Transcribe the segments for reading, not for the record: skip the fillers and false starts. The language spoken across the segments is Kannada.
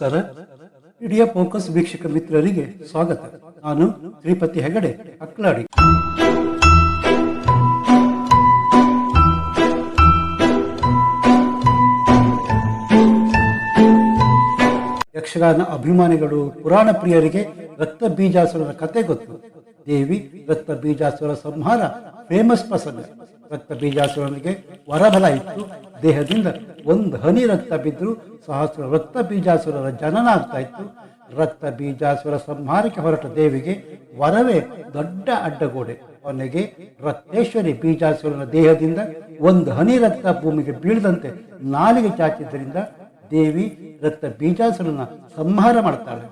ನಮಸ್ಕಾರ. ಇಡಿಯ ಫೋಕಸ್ ವೀಕ್ಷಕ ಮಿತ್ರರಿಗೆ ಸ್ವಾಗತ. ನಾನು ಶ್ರೀಪತಿ ಹೆಗಡೆ ಅಕ್ಲಾಡಿ. ಯಕ್ಷಗಾನ ಅಭಿಮಾನಿಗಳು, ಪುರಾಣ ಪ್ರಿಯರಿಗೆ ರಕ್ತ ಬೀಜಾಸುರನ ಕತೆ ಗೊತ್ತು. ದೇವಿ ರಕ್ತ ಬೀಜಾಸುರ ಸಂಹಾರ ಫೇಮಸ್ ಪ್ರಸಂಗ. ರಕ್ತ ಬೀಜಾಸುರನಿಗೆ ವರಬಲ ಇತ್ತು. ದೇಹದಿಂದ ಒಂದು ಹನಿ ರಕ್ತ ಬಿದ್ದರೂ ಸಹಸ್ರ ರಕ್ತ ಬೀಜಾಸುರರ ಜನನ ಆಗ್ತಾ ಇತ್ತು. ರಕ್ತ ಬೀಜಾಸುರ ಸಂಹಾರಕ್ಕೆ ಹೊರಟ ದೇವಿಗೆ ವರವೇ ದೊಡ್ಡ ಅಡ್ಡಗೋಡೆ. ಕೊನೆಗೆ ರಕ್ತೇಶ್ವರಿ ಬೀಜಾಸುರನ ದೇಹದಿಂದ ಒಂದು ಹನಿ ರಕ್ತ ಭೂಮಿಗೆ ಬೀಳದಂತೆ ನಾಲಿಗೆ ಚಾಚಿದ್ದರಿಂದ ದೇವಿ ರಕ್ತ ಬೀಜಾಸುರನ ಸಂಹಾರ ಮಾಡ್ತಾಳೆ.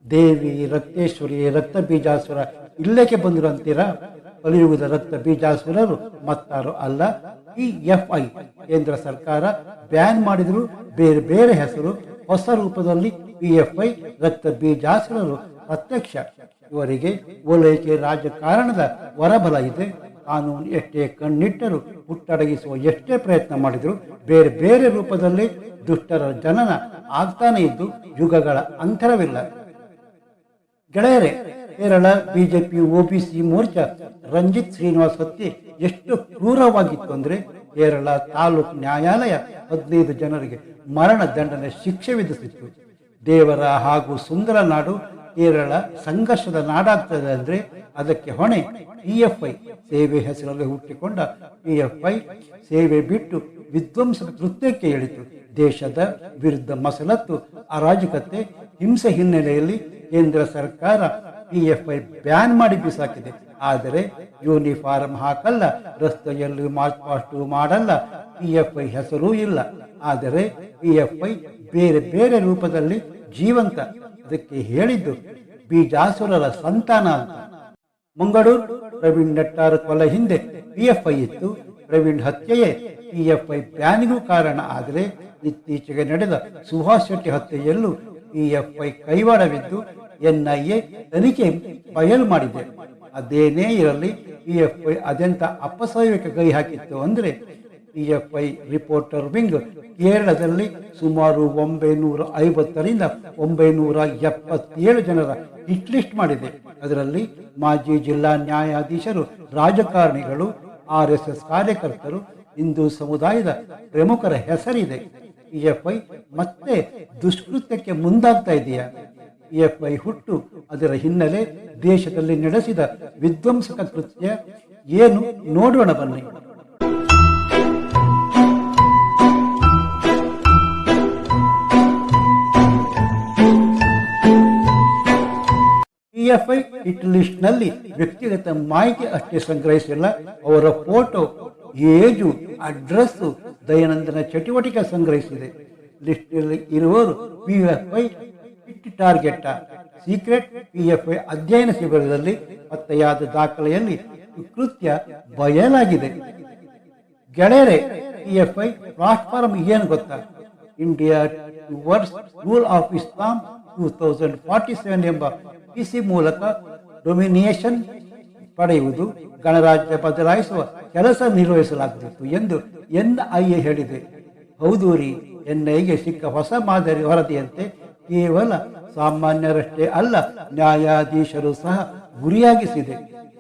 ದೇವಿ, ರಕ್ತೇಶ್ವರಿ, ರಕ್ತ ಬೀಜಾಸುರ ಇಲ್ಲೇಕೆ ಬಂದರು ಅಂತೀರಾ? ಕಲಿಯುಗದ ರಕ್ತ ಬೀಜಾಸುರರು ಮತ್ತಾರು ಅಲ್ಲ, PFI ಕೇಂದ್ರ ಸರ್ಕಾರ ಬ್ಯಾನ್ ಮಾಡಿದ್ರು ಬೇರೆ ಬೇರೆ ಹೆಸರು, ಹೊಸ ರೂಪದಲ್ಲಿ PFI ರಕ್ತ ಬೀಜಾಸುರರು ಪ್ರತ್ಯಕ್ಷ. ಇವರಿಗೆ ಓಲೈಕೆ ರಾಜಕಾರಣದ ವರಬಲ ಇದೆ. ಕಾನೂನು ಎಷ್ಟೇ ಕಣ್ಣಿಟ್ಟರು, ಹುಟ್ಟಡಗಿಸುವ ಎಷ್ಟೇ ಪ್ರಯತ್ನ ಮಾಡಿದ್ರು ಬೇರೆ ಬೇರೆ ರೂಪದಲ್ಲಿ ದುಷ್ಟರ ಜನನ ಆಗ್ತಾನೆ ಇದ್ದು ಯುಗಗಳ ಅಂತರವಿಲ್ಲ. ಗೆಳೆಯರೇ, ಕೇರಳ ಬಿಜೆಪಿ OBC ಮೋರ್ಚಾ ರಂಜಿತ್ ಶ್ರೀನಿವಾಸ್ ಹತ್ಯೆ ಎಷ್ಟು ಕ್ರೂರವಾಗಿತ್ತು ಅಂದ್ರೆ ಕೇರಳ ತಾಲೂಕು ನ್ಯಾಯಾಲಯ 15 ಜನರಿಗೆ ಮರಣ ದಂಡನೆ ಶಿಕ್ಷೆ ವಿಧಿಸಿತ್ತು. ದೇವರ ಹಾಗೂ ಸುಂದರ ನಾಡು ಕೇರಳ ಸಂಘರ್ಷದ ನಾಡಾಗ್ತದೆ ಅಂದ್ರೆ ಅದಕ್ಕೆ ಹೊಣೆ PFI. ಸೇವೆ ಹೆಸರಲ್ಲಿ ಹುಟ್ಟಿಕೊಂಡ PFI ಸೇವೆ ಬಿಟ್ಟು ವಿಧ್ವಂಸಕ ಕೃತ್ಯಕ್ಕೆ ಇಳಿತು. ದೇಶದ ವಿರುದ್ಧ ಮಸಲತ್ತು, ಅರಾಜಕತೆ, ಹಿಂಸೆ ಹಿನ್ನೆಲೆಯಲ್ಲಿ ಕೇಂದ್ರ ಸರ್ಕಾರ PFI ಬ್ಯಾನ್ ಮಾಡಿ ಬಿಸಾಕಿದೆ. ಆದರೆ ಯೂನಿಫಾರ್ಮ್ ಹಾಕಲ್ಲ, ರಸ್ತೆಯಲ್ಲಿ ಮಾರ್ಚ್ ಪಾಸ್ಟ್ ಮಾಡಲ್ಲ, PFI ಹೆಸರೂ ಇಲ್ಲ. ಆದರೆ PFI ಬೇರೆ ಬೇರೆ ರೂಪದಲ್ಲಿ ಜೀವಂತ. ಅದಕ್ಕೆ ಹೇಳಿದ್ದು ಬೀಜಾಸುರರ ಸಂತಾನ ಅಂತ. ಮಂಗಳೂರು ಪ್ರವೀಣ್ ನೆಟ್ಟಾರ್ ಕೊಲೆ ಹಿಂದೆ PFI ಇತ್ತು. ಪ್ರವೀಣ್ ಹತ್ಯೆಯೇ PFI ಬ್ಯಾನಿಗೂ ಕಾರಣ. ಆದರೆ ಇತ್ತೀಚೆಗೆ ನಡೆದ ಸುಭಾಷ್ ಶೆಟ್ಟಿ ಹತ್ಯೆಯಲ್ಲೂ PFI ಕೈವಾಡವಿದ್ದು NIA ತನಿಖೆ ಬಯಲು ಮಾಡಿದೆ. ಅದೇನೇ ಇರಲಿ, PFI ಅದೆಂತ ಅಪಸವ್ಯಕ್ಕೆ ಕೈ ಹಾಕಿತ್ತು ಅಂದ್ರೆ PFI ರಿಪೋರ್ಟರ್ ವಿಂಗ್ ಕೇರಳದಲ್ಲಿ ಸುಮಾರು 950ರಿಂದ 977 ಜನರ ಹಿಟ್ ಲಿಸ್ಟ್ ಮಾಡಿದೆ. ಅದರಲ್ಲಿ ಮಾಜಿ ಜಿಲ್ಲಾ ನ್ಯಾಯಾಧೀಶರು, ರಾಜಕಾರಣಿಗಳು, RSS ಕಾರ್ಯಕರ್ತರು, ಹಿಂದೂ ಸಮುದಾಯದ ಪ್ರಮುಖರ ಹೆಸರಿದೆ. PFI ಮತ್ತೆ ದುಷ್ಕೃತ್ಯಕ್ಕೆ ಮುಂದಾಗ್ತಾ ಇದೆಯಾ? PFI ಹುಟ್ಟು, ಅದರ ಹಿನ್ನೆಲೆ, ದೇಶದಲ್ಲಿ ನಡೆಸಿದ ವಿಧ್ವಂಸಕ ಕೃತ್ಯ ಏನು ನೋಡೋಣ ಬನ್ನಿ. PFI ಹಿಟ್ ಲಿಸ್ಟ್ ನಲ್ಲಿ ವ್ಯಕ್ತಿಗತ ಮಾಹಿತಿ ಅಷ್ಟೇ ಸಂಗ್ರಹಿಸಿಲ್ಲ, ಅವರ ಫೋಟೋ, ಏಜು, ಅಡ್ರೆಸ್, ದೈನಂದಿನ ಚಟುವಟಿಕೆ ಸಂಗ್ರಹಿಸಿದೆ. ಲಿಸ್ಟ್ ಇರುವವರು PFI hit target. Secret PFI ಅಧ್ಯಯನ ಶಿಬಿರದಲ್ಲಿ ಪತ್ತೆಯಾದ ದಾಖಲೆಯಲ್ಲಿ ಕೃತ್ಯ ಬಯಲಾಗಿದೆ. ಗೆಳೆಯರೆ, PFI ಪ್ಲಾಟ್ಫಾರ್ಮ್ ಏನು ಗೊತ್ತಾ? ಇಂಡಿಯಾ ಟುವರ್ಡ್ಸ್ ರೂಲ್ ಆಫ್ ಇಸ್ಲಾಂ 2047 ಎಂಬ PC ಮೂಲಕ ಡೊಮಿನಿಯೇಷನ್ ಪಡೆಯುವುದು, ಗಣರಾಜ್ಯ ಬದಲಾಯಿಸುವ ಕೆಲಸ ನಿರ್ವಹಿಸಲಾಗುತ್ತಿತ್ತು ಎಂದು NIA ಹೇಳಿದೆ. ಹೌದು ರೀ, NIAಗೆ ಸಿಕ್ಕ ಹೊಸ ಮಾದರಿ ವರದಿಯಂತೆ ಕೇವಲ ಸಾಮಾನ್ಯರಷ್ಟೇ ಅಲ್ಲ, ನ್ಯಾಯಾಧೀಶರು ಸಹ ಗುರಿಯಾಗಿಸಿದೆ.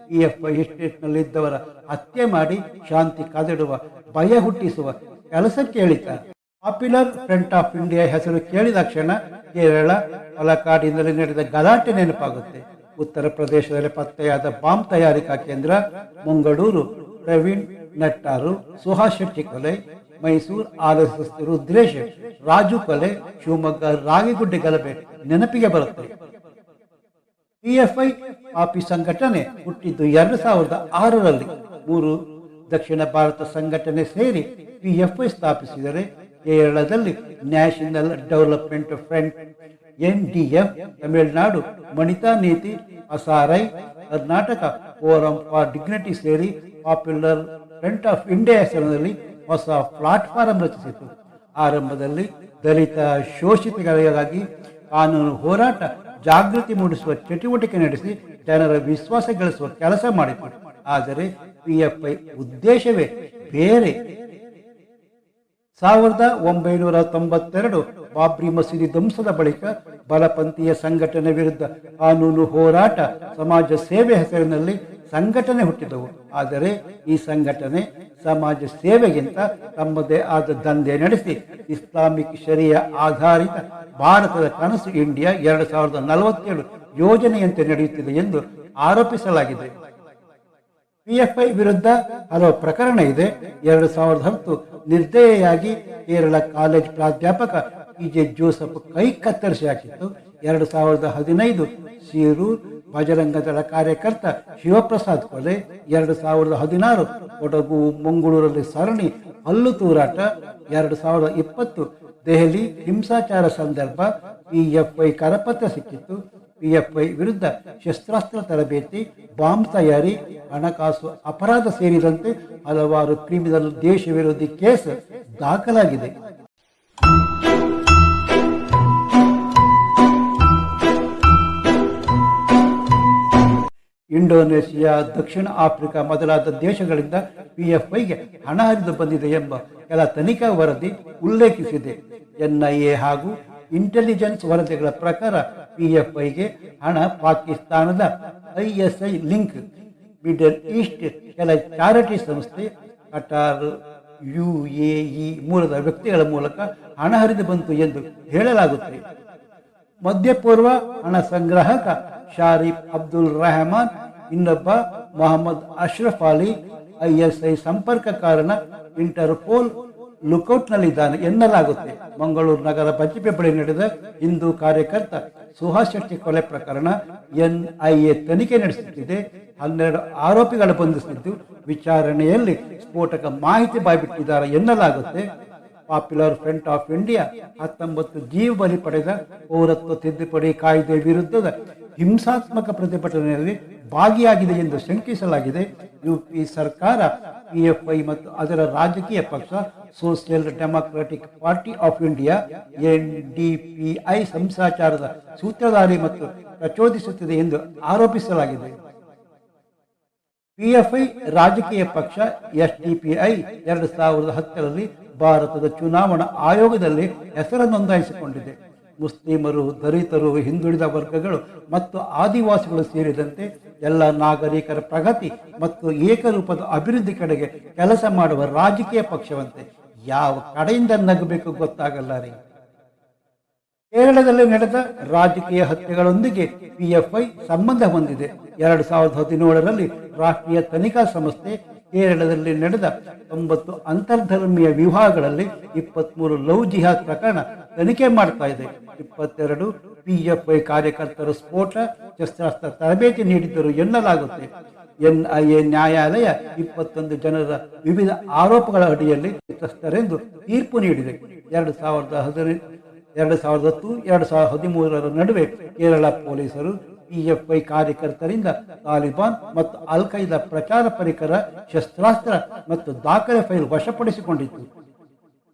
PFI ಎಸ್ಟೇಟ್ನಲ್ಲಿದ್ದವರ ಹತ್ಯೆ ಮಾಡಿ ಶಾಂತಿ ಕದಡುವ, ಭಯ ಹುಟ್ಟಿಸುವ ಕೆಲಸಕ್ಕೆ ಹೇಳಿದ್ದಾರೆ. ಪಾಪ್ಯುಲರ್ ಫ್ರಂಟ್ ಆಫ್ ಇಂಡಿಯಾ ಹೆಸರು ಕೇಳಿದ ಕ್ಷಣ ಕೇರಳ ಪಾಲಕ್ಕಾಡಿನಲ್ಲಿ ನಡೆದ ಗಲಾಟೆ ನೆನಪಾಗುತ್ತೆ. ಉತ್ತರ ಪ್ರದೇಶದಲ್ಲಿ ಪತ್ತೆಯಾದ ಬಾಂಬ್ ತಯಾರಿಕಾ ಕೇಂದ್ರ, ಮಂಗಳೂರು ಪ್ರವೀಣ್ ನೆಟ್ಟಾರು, ಸುಹಾಸ್ ಶೆಟ್ಟಿ ಕೊಲೆ, ಮೈಸೂರು RSS ರುದ್ರೇಶ್ ರಾಜು ಕೊಲೆ, ಶಿವಮೊಗ್ಗ ರಾಗಿಗುಡ್ಡೆ ಗಲಭೆ ನೆನಪಿಗೆ ಬರುತ್ತೆ. PFI ಪಾಪಿ ಸಂಘಟನೆ ಹುಟ್ಟಿದ್ದು 2006ರಲ್ಲಿ. 3 ದಕ್ಷಿಣ ಭಾರತ ಸಂಘಟನೆ ಸೇರಿ PFI ಸ್ಥಾಪಿಸಿದರೆ ಕೇರಳದಲ್ಲಿ national development front NDF, Tamil Nadu Manitha Neethi Pasarai, Karnataka forum for dignity ಸೇರಿ ಪಾಪ್ಯುಲರ್ ಫ್ರಂಟ್ ಆಫ್ ಇಂಡಿಯಾ ಹೆಸರಿನಲ್ಲಿ ಹೊಸ ಪ್ಲಾಟ್ಫಾರ್ಮ್ ರಚಿಸಿತು. ಆರಂಭದಲ್ಲಿ ದಲಿತ ಶೋಷಿತಗಳಿಗಾಗಿ ಕಾನೂನು ಹೋರಾಟ, ಜಾಗೃತಿ ಮೂಡಿಸುವ ಚಟುವಟಿಕೆ ನಡೆಸಿ ಜನರ ವಿಶ್ವಾಸ ಗಳಿಸುವ ಕೆಲಸ ಮಾಡಿತು. ಆದರೆ PFI ಉದ್ದೇಶವೇ ಬೇರೆ. 1992 ಬಾಬ್ರಿ ಮಸೀದಿ ಧ್ವಂಸದ ಬಳಿಕ ಬಲಪಂಥೀಯ ಸಂಘಟನೆ ವಿರುದ್ಧ ಕಾನೂನು ಹೋರಾಟ, ಸಮಾಜ ಸೇವೆ ಹೆಸರಿನಲ್ಲಿ ಸಂಘಟನೆ ಹುಟ್ಟಿದವು. ಆದರೆ ಈ ಸಂಘಟನೆ ಸಮಾಜ ಸೇವೆಗಿಂತ ತಮ್ಮದೇ ಆದ ದಂಧೆ ನಡೆಸಿ ಇಸ್ಲಾಮಿಕ್ ಶರಿಯಾ ಆಧಾರಿತ ಭಾರತದ ಕನಸು ಇಂಡಿಯಾ 2047 ಯೋಜನೆಯಂತೆ ನಡೆಯುತ್ತಿದೆ ಎಂದು ಆರೋಪಿಸಲಾಗಿದೆ. ಪಿಎಫ್ಐ ವಿರುದ್ಧ ಹಲವು ಪ್ರಕರಣ ಇದೆ. 2010 ನಿರ್ದಯೆಯಾಗಿ ಕೇರಳ ಕಾಲೇಜ್ ಪ್ರಾಧ್ಯಾಪಕ ಪಿಜೆ ಜೋಸೆಫ್ ಕೈ ಕತ್ತರಿಸಿ ಹಾಕಿತ್ತು. 2015 ಶಿರೂರ್ ಬಜರಂಗದಳ ಕಾರ್ಯಕರ್ತ ಶಿವಪ್ರಸಾದ್ ಕೊಲೆ. 2016 ಕೊಡಗು ಮಂಗಳೂರಲ್ಲಿ ಸರಣಿ ಹಲ್ಲು ತೂರಾಟ. 2020 ದೆಹಲಿ ಹಿಂಸಾಚಾರ ಸಂದರ್ಭ ಪಿಎಫ್ಐ ಕರಪತ್ರ ಸಿಕ್ಕಿತ್ತು. ಪಿಎಫ್ಐ ವಿರುದ್ಧ ಶಸ್ತ್ರಾಸ್ತ್ರ ತರಬೇತಿ, ಬಾಂಬ್ ತಯಾರಿ, ಹಣಕಾಸು ಅಪರಾಧ ಸೇರಿದಂತೆ ಹಲವಾರು ಕ್ರಿಮಿನಲ್ ದೇಶ ವಿರೋಧಿ ಕೇಸ್ ದಾಖಲಾಗಿದೆ. ಇಂಡೋನೇಷಿಯಾ, ದಕ್ಷಿಣ ಆಫ್ರಿಕಾ ಮೊದಲಾದ ದೇಶಗಳಿಂದ ಪಿಎಫ್ಐಗೆ ಹಣ ಹರಿದು ಬಂದಿದೆ ಎಂಬ ಕೆಲ ತನಿಖಾ ವರದಿ ಉಲ್ಲೇಖಿಸಿದೆ. ಎನ್ಐಎ ಹಾಗೂ ಇಂಟೆಲಿಜೆನ್ಸ್ ವರದಿಗಳ ಪ್ರಕಾರ ಪಿಎಫ್ಐಗೆ ಹಣ ಪಾಕಿಸ್ತಾನದ ಐಎಸ್ಐ ಲಿಂಕ್, ಮಿಡಲ್ ಈಸ್ಟ್ ಕೆಲ ಚಾರಿಟಿ ಸಂಸ್ಥೆ, ಕಟಾರ್, ಯುಎಇ ಮೂಲದ ವ್ಯಕ್ತಿಗಳ ಮೂಲಕ ಹಣ ಹರಿದು ಬಂತು ಎಂದು ಹೇಳಲಾಗುತ್ತದೆ. ಮಧ್ಯಪೂರ್ವ ಹಣ ಸಂಗ್ರಾಹಕ ಶಾರಿಫ್ ಅಬ್ದುಲ್ ರೆಹಮಾನ್, ಇನ್ನೊಬ್ಬ ಮೊಹಮ್ಮದ್ ಅಶ್ರಫ್ ಅಲಿ ಐಎಸ್ಐ ಸಂಪರ್ಕ ಕಾರಣ ಇಂಟರ್ಪೋಲ್ ಲುಕೌಟ್ನಲ್ಲಿದ್ದಾನೆ ಎನ್ನಲಾಗುತ್ತೆ. ಮಂಗಳೂರು ನಗರ ಬಜ್ಪೆ ಬಳಿ ನಡೆದ ಹಿಂದೂ ಕಾರ್ಯಕರ್ತ ಸುಹಾಸ್ ಶೆಟ್ಟಿ ಕೊಲೆ ಪ್ರಕರಣ ಎನ್ಐಎ ತನಿಖೆ ನಡೆಸುತ್ತಿದೆ. 12 ಆರೋಪಿಗಳು ಬಂಧಿಸಿದ್ದು ವಿಚಾರಣೆಯಲ್ಲಿ ಸ್ಫೋಟಕ ಮಾಹಿತಿ ಬಾಯ್ಬಿಟ್ಟಿದ್ದಾರೆ ಎನ್ನಲಾಗುತ್ತೆ. ಪಾಪ್ಯುಲರ್ ಫ್ರಂಟ್ ಆಫ್ ಇಂಡಿಯಾ 19 ಜೀವ ಬಲಿ ಪಡೆದ ಪೌರತ್ವ ತಿದ್ದುಪಡಿ ಕಾಯ್ದೆ ವಿರುದ್ಧದ ಹಿಂಸಾತ್ಮಕ ಪ್ರತಿಭಟನೆಯಲ್ಲಿ ಭಾಗಿಯಾಗಿದೆ ಎಂದು ಶಂಕಿಸಲಾಗಿದೆ. ಯುಪಿ ಸರ್ಕಾರ ಪಿಎಫ್ಐ ಮತ್ತು ಅದರ ರಾಜಕೀಯ ಪಕ್ಷ social democratic party of India SDPI ಹಿಂಸಾಚಾರದ ಸೂತ್ರಧಾರಿ ಮತ್ತು ಪ್ರಚೋದಿಸುತ್ತಿದೆ ಎಂದು ಆರೋಪಿಸಲಾಗಿದೆ. ಪಿಎಫ್ಐ ರಾಜಕೀಯ ಪಕ್ಷ ಎಸ್ಡಿಪಿಐ 2010ರಲ್ಲಿ ಭಾರತದ ಚುನಾವಣಾ ಆಯೋಗದಲ್ಲಿ ಹೆಸರು ನೋಂದಾಯಿಸಿಕೊಂಡಿದೆ. ಮುಸ್ಲಿಮರು, ದಲಿತರು, ಹಿಂದುಳಿದ ವರ್ಗಗಳು ಮತ್ತು ಆದಿವಾಸಿಗಳು ಸೇರಿದಂತೆ ಎಲ್ಲ ನಾಗರಿಕರ ಪ್ರಗತಿ ಮತ್ತು ಏಕರೂಪದ ಅಭಿವೃದ್ಧಿ ಕಡೆಗೆ ಕೆಲಸ ಮಾಡುವ ರಾಜಕೀಯ ಪಕ್ಷವಂತೆ. ಯಾವ ಕಡೆಯಿಂದ ನಗಬೇಕು ಗೊತ್ತಾಗಲ್ಲ ರೀ. ಕೇರಳದಲ್ಲಿ ನಡೆದ ರಾಜಕೀಯ ಹತ್ಯೆಗಳೊಂದಿಗೆ ಪಿಎಫ್ಐ ಸಂಬಂಧ ಹೊಂದಿದೆ. 2017ರಲ್ಲಿ ರಾಷ್ಟ್ರೀಯ ತನಿಖಾ ಸಂಸ್ಥೆ ಕೇರಳದಲ್ಲಿ ನಡೆದ 90 ಅಂತರ್ಧರ್ಮೀಯ ವಿವಾಹಗಳಲ್ಲಿ 23 ಲವ್ ಜಿಹಾದ್ ಪ್ರಕರಣ ತನಿಖೆ ಮಾಡ್ತಾ ಇದೆ. 22 ಪಿಎಫ್ಐ ಕಾರ್ಯಕರ್ತರು ಸ್ಫೋಟ, ಶಸ್ತ್ರಾಸ್ತ್ರ ತರಬೇತಿ ನೀಡಿದ್ದರು ಎನ್ನಲಾಗುತ್ತೆ. ಎನ್ಐಎ ನ್ಯಾಯಾಲಯ 21 ಜನರ ವಿವಿಧ ಆರೋಪಗಳ ಅಡಿಯಲ್ಲಿ ತಪ್ಪಿತಸ್ಥರೆಂದು ತೀರ್ಪು ನೀಡಿದೆ. 2010-2013ರ ನಡುವೆ ಕೇರಳ ಪೊಲೀಸರು ಪಿಎಫ್ಐ ಕಾರ್ಯಕರ್ತರಿಂದ ತಾಲಿಬಾನ್ ಮತ್ತು ಅಲ್ ಖೈದಾ ಪ್ರಚಾರ ಪರಿಕರ, ಶಸ್ತ್ರಾಸ್ತ್ರ ಮತ್ತು ದಾಖಲೆ ಫೈಲ್ ವಶಪಡಿಸಿಕೊಂಡಿತ್ತು.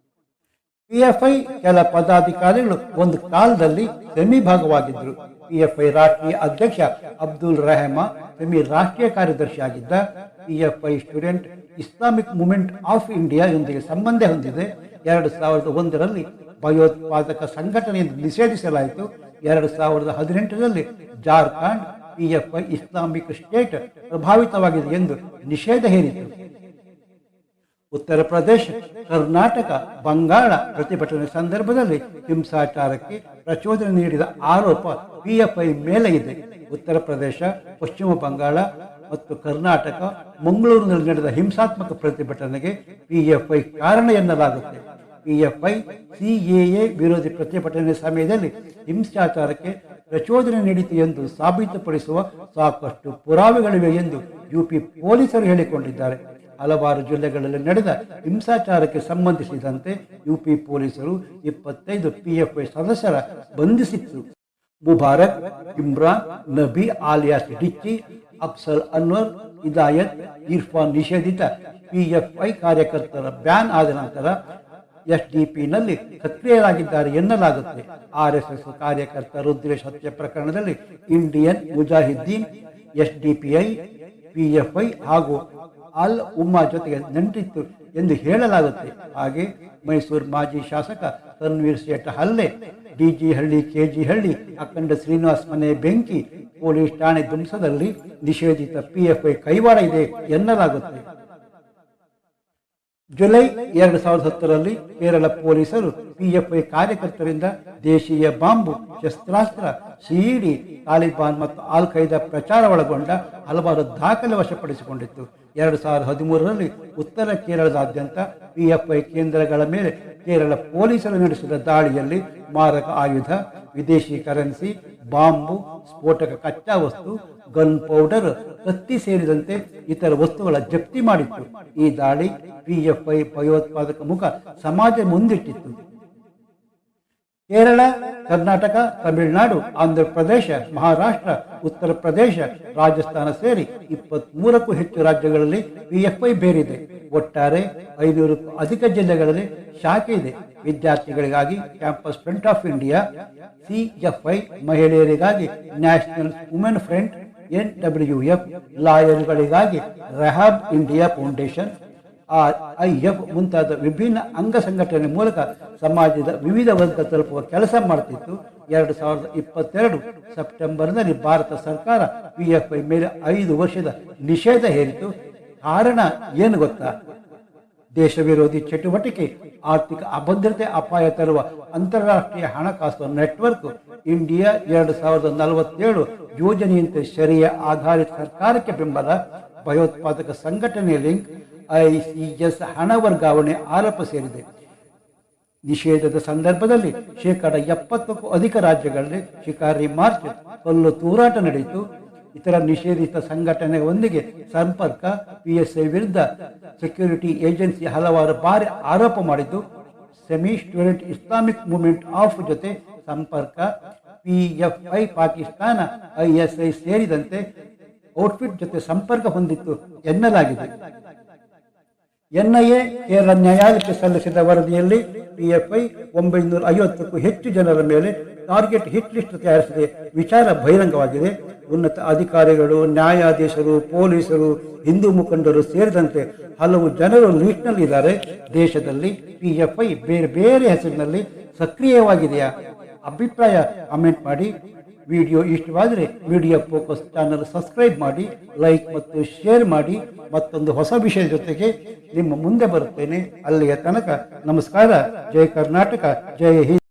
ಪಿಎಫ್ಐ ಕೆಲ ಪದಾಧಿಕಾರಿಗಳು ಒಂದು ಕಾಲದಲ್ಲಿ ಸೆಮಿ ಭಾಗವಾಗಿದ್ದರು. ಪಿಎಫ್ಐ ರಾಷ್ಟ್ರೀಯ ಅಧ್ಯಕ್ಷ ಅಬ್ದುಲ್ ರೆಹಮಾನ್ ಸೆಮಿ ರಾಷ್ಟ್ರೀಯ ಕಾರ್ಯದರ್ಶಿಯಾಗಿದ್ದ. ಪಿಎಫ್ಐ student Islamic movement of India ಯೊಂದಿಗೆ ಸಂಬಂಧ ಹೊಂದಿದೆ. 2001ರಲ್ಲಿ ಭಯೋತ್ಪಾದಕ ಸಂಘಟನೆಯನ್ನು ನಿಷೇಧಿಸಲಾಯಿತು. 2018ರಲ್ಲಿ ಜಾರ್ಖಂಡ್ ಪಿಎಫ್ಐ ಇಸ್ಲಾಮಿಕ್ ಸ್ಟೇಟ್ ಪ್ರಭಾವಿತವಾಗಿದೆ ಎಂದು ನಿಷೇಧ ಹೇರಿತು. ಉತ್ತರ ಪ್ರದೇಶ, ಕರ್ನಾಟಕ, ಬಂಗಾಳ ಪ್ರತಿಭಟನೆ ಸಂದರ್ಭದಲ್ಲಿ ಹಿಂಸಾಚಾರಕ್ಕೆ ಪ್ರಚೋದನೆ ನೀಡಿದ ಆರೋಪ ಪಿಎಫ್ಐ ಮೇಲೆ ಇದೆ. ಉತ್ತರ ಪ್ರದೇಶ, ಪಶ್ಚಿಮ ಬಂಗಾಳ ಮತ್ತು ಕರ್ನಾಟಕ, ಮಂಗಳೂರಿನಲ್ಲಿ ನಡೆದ ಹಿಂಸಾತ್ಮಕ ಪ್ರತಿಭಟನೆಗೆ ಪಿಎಫ್ಐ ಕಾರಣ ಎನ್ನಲಾಗುತ್ತೆ. ಪಿಎಫ್ಐ ಸಿಎಎ ವಿರೋಧಿ ಪ್ರತಿಭಟನೆ ಸಮಯದಲ್ಲಿ ಹಿಂಸಾಚಾರಕ್ಕೆ ಪ್ರಚೋದನೆ ನೀಡಿತು ಎಂದು ಸಾಬೀತುಪಡಿಸುವ ಸಾಕಷ್ಟು ಪುರಾವೆಗಳಿವೆ ಎಂದು ಯುಪಿ ಪೊಲೀಸರು ಹೇಳಿಕೊಂಡಿದ್ದಾರೆ. ಹಲವಾರು ಜಿಲ್ಲೆಗಳಲ್ಲಿ ನಡೆದ ಹಿಂಸಾಚಾರಕ್ಕೆ ಸಂಬಂಧಿಸಿದಂತೆ ಯುಪಿ ಪೊಲೀಸರು 25 ಪಿಎಫ್ಐ ಸದಸ್ಯರ ಬಂಧಿಸಿತ್ತು. ಮುಬಾರಕ್, ಇಮ್ರಾನ್, ನಬಿ ಆಲಿಯಾಸ್ ಡಿಚ್ಚಿ, ಅಫ್ಸಲ್ ಅನ್ವರ್, ಹಿದಾಯತ್, ಇರ್ಫಾನ್ ನಿಷೇಧಿತ ಪಿಎಫ್ಐ ಕಾರ್ಯಕರ್ತರ ಬ್ಯಾನ್ ಆದ ನಂತರ ಎಸ್ಡಿಪಿನಲ್ಲಿ ಸಕ್ರಿಯರಾಗಿದ್ದಾರೆ ಎನ್ನಲಾಗುತ್ತೆ. ಆರ್ಎಸ್ಎಸ್ ಕಾರ್ಯಕರ್ತ ರುದ್ರೇಶ್ ಹತ್ಯೆ ಪ್ರಕರಣದಲ್ಲಿ ಇಂಡಿಯನ್ ಮುಜಾಹಿದ್ದೀನ್, ಎಸ್ಡಿಪಿಐ, ಪಿಎಫ್ಐ ಹಾಗೂ ಅಲ್ ಉಮ್ಮಾ ಜೊತೆಗೆ ನಂಟಿತ್ತು ಎಂದು ಹೇಳಲಾಗುತ್ತೆ. ಹಾಗೆ ಮೈಸೂರು ಮಾಜಿ ಶಾಸಕ ತನ್ವೀರ್ ಸೇಠ ಹಲ್ಲೆ, ಡಿಜಿ ಹಳ್ಳಿ ಕೆಜಿ ಹಳ್ಳಿ ಅಖಂಡ ಶ್ರೀನಿವಾಸ್ ಮನೆ ಬೆಂಕಿ, ಪೊಲೀಸ್ ಠಾಣೆ ಧ್ವಂಸದಲ್ಲಿ ನಿಷೇಧಿತ ಪಿಎಫ್ಐ ಕೈವಾಡ ಇದೆ ಎನ್ನಲಾಗುತ್ತೆ. ಜುಲೈ 2010ರಲ್ಲಿ ಕೇರಳ ಪೊಲೀಸರು ಪಿಎಫ್ಐ ಕಾರ್ಯಕರ್ತರಿಂದ ದೇಶೀಯ ಬಾಂಬು, ಶಸ್ತ್ರಾಸ್ತ್ರ, ಸಿಇಡಿ, ತಾಲಿಬಾನ್ ಮತ್ತು ಆಲ್ ಖೈದಾ ಪ್ರಚಾರ ಒಳಗೊಂಡ ಹಲವಾರು ದಾಖಲೆ ವಶಪಡಿಸಿಕೊಂಡಿತ್ತು. 2013ರಲ್ಲಿ ಉತ್ತರ ಕೇರಳದಾದ್ಯಂತ ಪಿಎಫ್ಐ ಕೇಂದ್ರಗಳ ಮೇಲೆ ಕೇರಳ ಪೊಲೀಸರು ನಡೆಸಿದ ದಾಳಿಯಲ್ಲಿ ಮಾರಕ ಆಯುಧ, ವಿದೇಶಿ ಕರೆನ್ಸಿ, ಬಾಂಬು, ಸ್ಫೋಟಕ ಕಚ್ಚಾ ವಸ್ತು, ಗನ್ ಪೌಡರ್, ಕತ್ತಿ ಸೇರಿದಂತೆ ಇತರ ವಸ್ತುಗಳ ಜಪ್ತಿ ಮಾಡಿತ್ತು. ಈ ದಾಳಿ ಪಿಎಫ್ಐ ಭಯೋತ್ಪಾದಕ ಮುಖ ಸಮಾಜ ಮುಂದಿಟ್ಟಿತ್ತು. ಕೇರಳ, ಕರ್ನಾಟಕ, ತಮಿಳುನಾಡು, ಆಂಧ್ರ ಪ್ರದೇಶ, ಮಹಾರಾಷ್ಟ್ರ, ಉತ್ತರ ಪ್ರದೇಶ, ರಾಜಸ್ಥಾನ ಸೇರಿ 23ಕ್ಕೂ ಹೆಚ್ಚು ರಾಜ್ಯಗಳಲ್ಲಿ ಪಿಎಫ್ಐ ಬೇರಿದೆ. ಒಟ್ಟಾರೆ 500ಕ್ಕೂ ಅಧಿಕ ಜಿಲ್ಲೆಗಳಲ್ಲಿ ಶಾಖೆ ಇದೆ. ವಿದ್ಯಾರ್ಥಿಗಳಿಗಾಗಿ campus front of India, CFI, ಮಹಿಳೆಯರಿಗಾಗಿ ನ್ಯಾಷನಲ್ ವುಮೆನ್ ಫ್ರಂಟ್, NWF, ಲಾಯರ್ಗಳಿಗಾಗಿ ರೆಹಾಬ್ ಇಂಡಿಯಾ ಫೌಂಡೇಶನ್, IF ಮುಂತಾದ ವಿಭಿನ್ನ ಅಂಗ ಸಂಘಟನೆ ಮೂಲಕ ಸಮಾಜದ ವಿವಿಧ ವರ್ಗ ತಲುಪುವ ಕೆಲಸ ಮಾಡುತ್ತಿತ್ತು. 2022 ಸೆಪ್ಟೆಂಬರ್ನಲ್ಲಿ ಭಾರತ ಸರ್ಕಾರ ಪಿಎಫ್ಐ ಮೇಲೆ 5 ವರ್ಷದ ನಿಷೇಧ ಹೇರಿತು. ಕಾರಣ ಏನು ಗೊತ್ತಾ? ದೇಶ ವಿರೋಧಿ ಚಟುವಟಿಕೆ, ಆರ್ಥಿಕ ಅಭದ್ರತೆ ಅಪಾಯ ತರುವ ಅಂತಾರಾಷ್ಟ್ರೀಯ ಹಣಕಾಸು ನೆಟ್ವರ್ಕ್, ಇಂಡಿಯಾ 2047 ಯೋಜನೆಯಂತೆ ಶರಿಯಾ ಆಧಾರಿತ ಸರ್ಕಾರಕ್ಕೆ ಬೆಂಬಲ, ಭಯೋತ್ಪಾದಕ ಸಂಘಟನೆ ಲಿಂಕ್, ICS ಹಣ ವರ್ಗಾವಣೆ ಆರೋಪ ಸೇರಿದೆ. ನಿಷೇಧದ ಸಂದರ್ಭದಲ್ಲಿ 70%ಕ್ಕೂ ಅಧಿಕ ರಾಜ್ಯಗಳಲ್ಲಿ ಶಿಕಾರಿ ಮಾರ್ಚ್, ಕಲ್ಲು ತೂರಾಟ ನಡೆಯಿತು. ಇತರ ನಿಷೇಧಿತ ಸಂಘಟನೆಗಳೊಂದಿಗೆ ಸಂಪರ್ಕ, PSI ವಿರುದ್ಧ ಸೆಕ್ಯೂರಿಟಿ ಏಜೆನ್ಸಿ ಹಲವಾರು ಬಾರಿ ಆರೋಪ ಮಾಡಿದ್ದು. Semi student Islamic movement of ಜೊತೆ ಸಂಪರ್ಕ, PFI ಪಾಕಿಸ್ತಾನ, ISI ಸೇರಿದಂತೆ ಔಟ್ಫಿಟ್ ಜೊತೆ ಸಂಪರ್ಕ ಹೊಂದಿತ್ತು ಎನ್ನಲಾಗಿದೆ. NIA ಕೇರಳ ನ್ಯಾಯಾಲಯಕ್ಕೆ ಸಲ್ಲಿಸಿದ ವರದಿಯಲ್ಲಿ ಪಿಎಫ್ಐ 950ಕ್ಕೂ ಹೆಚ್ಚು ಜನರ ಮೇಲೆ ಟಾರ್ಗೆಟ್ ಹಿಟ್ ಲಿಸ್ಟ್ ತಯಾರಿಸಿದೆ. ವಿಚಾರ ಬಹಿರಂಗವಾಗಿದೆ. ಉನ್ನತ ಅಧಿಕಾರಿಗಳು, ನ್ಯಾಯಾಧೀಶರು, ಪೊಲೀಸರು, ಹಿಂದೂ ಮುಖಂಡರು ಸೇರಿದಂತೆ ಹಲವು ಜನರು ಲಿಸ್ಟ್ನಲ್ಲಿದ್ದಾರೆ. ದೇಶದಲ್ಲಿ ಪಿಎಫ್ಐ ಬೇರೆ ಬೇರೆ ಹೆಸರಿನಲ್ಲಿ ಸಕ್ರಿಯವಾಗಿದೆಯಾ? ಅಭಿಪ್ರಾಯ ಕಮೆಂಟ್ ಮಾಡಿ. ವಿಡಿಯೋ ಇಷ್ಟವಾದರೆ ಮೀಡಿಯಾ ಫೋಕಸ್ ಚಾನಲ್ ಸಬ್ಸ್ಕ್ರೈಬ್ ಮಾಡಿ, ಲೈಕ್ ಮತ್ತು ಶೇರ್ ಮಾಡಿ. ಮತ್ತೊಂದು ಹೊಸ ವಿಷಯದ ಜೊತೆಗೆ ನಿಮ್ಮ ಮುಂದೆ ಬರುತ್ತೇನೆ. ಅಲ್ಲಿಯ ತನಕ ನಮಸ್ಕಾರ. ಜೈ ಕರ್ನಾಟಕ, ಜೈ ಹಿಂದ್.